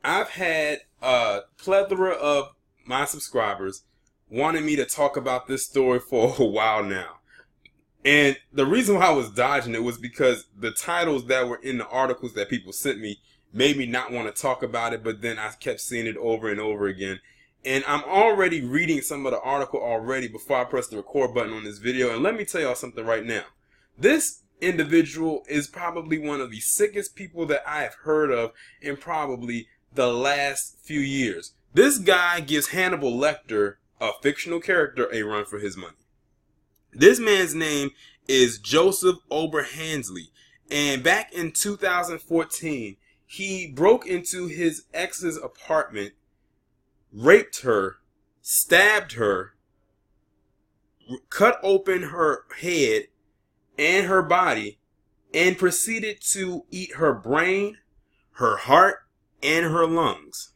I've had a plethora of my subscribers wanting me to talk about this story for a while now. And the reason why I was dodging it was because the titles that were in the articles that people sent me made me not want to talk about it, but then I kept seeing it over and over again. And I'm already reading some of the article already before I press the record button on this video. And let me tell y'all something right now. This individual is probably one of the sickest people that I have heard of in probably the last few years. This guy gives Hannibal Lecter, a fictional character, a run for his money. This man's name is Joseph Oberhansley. And back in 2014, he broke into his ex's apartment, raped her, stabbed her, cut open her head and her body, and proceeded to eat her brain, her heart, and her lungs.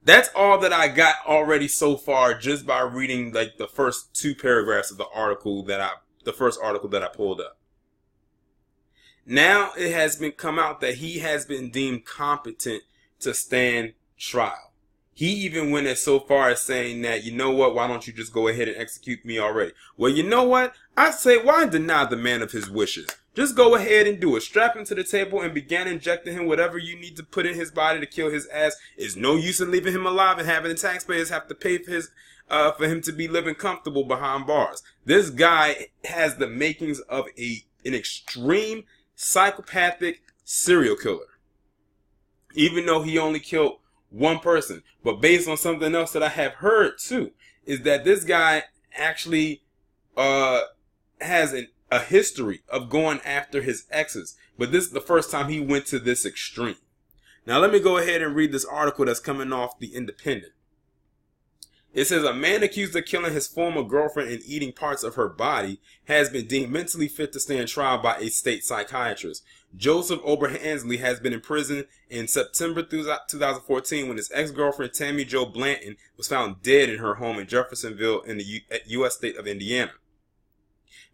That's all that I got already so far just by reading like the first two paragraphs of the first article that I pulled up. Now it has been come out that he has been deemed competent to stand trial. He even went as so far as saying that, you know what, why don't you just go ahead and execute me already? Well, you know what? I say, why deny the man of his wishes? Just go ahead and do it. Strap him to the table and begin injecting him whatever you need to put in his body to kill his ass. It's no use in leaving him alive and having the taxpayers have to pay for him to be living comfortable behind bars. This guy has the makings of an extreme psychopathic serial killer. Even though he only killed one person. But based on something else that I have heard too, is that this guy actually has a history of going after his exes. But this is the first time he went to this extreme. Now let me go ahead and read this article that's coming off The Independent. It says, a man accused of killing his former girlfriend and eating parts of her body has been deemed mentally fit to stand trial by a state psychiatrist. Joseph Oberhansley has been in prison in September 2014 when his ex-girlfriend Tammy Jo Blanton was found dead in her home in Jeffersonville in the U.S. state of Indiana.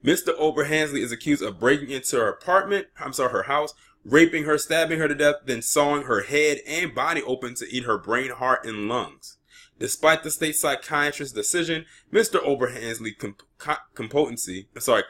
Mr. Oberhansley is accused of breaking into her house, raping her, stabbing her to death, then sawing her head and body open to eat her brain, heart, and lungs. Despite the state psychiatrist's decision, Mr. Oberhansley's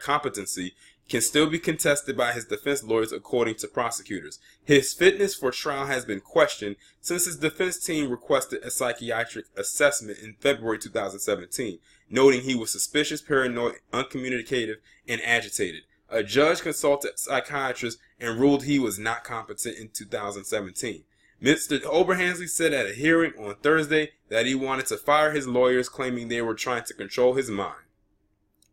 competency can still be contested by his defense lawyers according to prosecutors. His fitness for trial has been questioned since his defense team requested a psychiatric assessment in February 2017, noting he was suspicious, paranoid, uncommunicative, and agitated. A judge consulted psychiatrists and ruled he was not competent in 2017. Mr. Oberhansley said at a hearing on Thursday that he wanted to fire his lawyers, claiming they were trying to control his mind.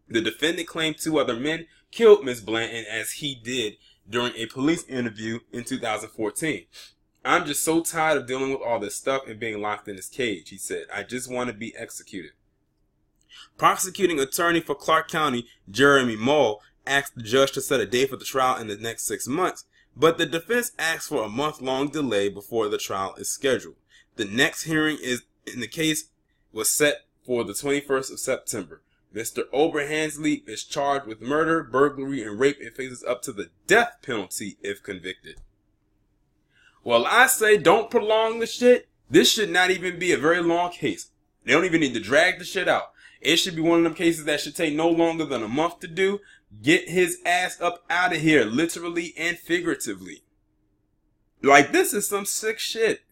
The defendant claimed two other men killed Ms. Blanton as he did during a police interview in 2014. I'm just so tired of dealing with all this stuff and being locked in this cage, he said. I just want to be executed. Prosecuting attorney for Clark County, Jeremy Moll, asked the judge to set a date for the trial in the next 6 months, but the defense asked for a month-long delay before the trial is scheduled. The next hearing in the case was set for the 21st of September. Mr. Oberhansley is charged with murder, burglary, and rape and faces up to the death penalty if convicted. Well, I say don't prolong the shit. This should not even be a very long case. They don't even need to drag the shit out. It should be one of them cases that should take no longer than a month to do. Get his ass up out of here, literally and figuratively. Like, this is some sick shit.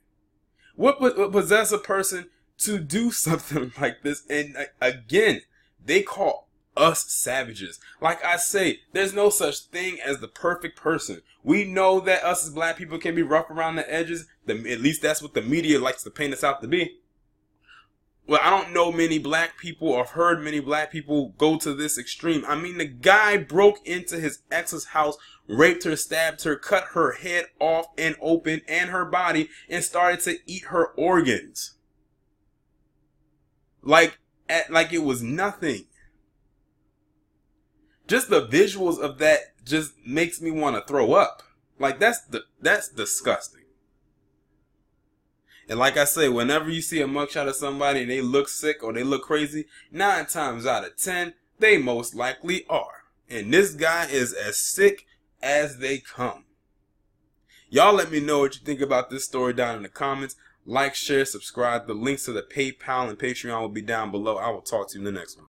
What would possess a person to do something like this? And again, they call us savages. Like I say, there's no such thing as the perfect person. We know that us as black people can be rough around the edges. At least that's what the media likes to paint us out to be. Well, I don't know many black people or heard many black people go to this extreme. I mean, the guy broke into his ex's house, raped her, stabbed her, cut her head off and open and her body, and started to eat her organs. Like it was nothing. Just the visuals of that just makes me want to throw up. Like, that's disgusting. And like I say, whenever you see a mugshot of somebody and they look sick or they look crazy, 9 times out of 10, they most likely are. And this guy is as sick as they come. Y'all let me know what you think about this story down in the comments. Like, share, subscribe. The links to the PayPal and Patreon will be down below. I will talk to you in the next one.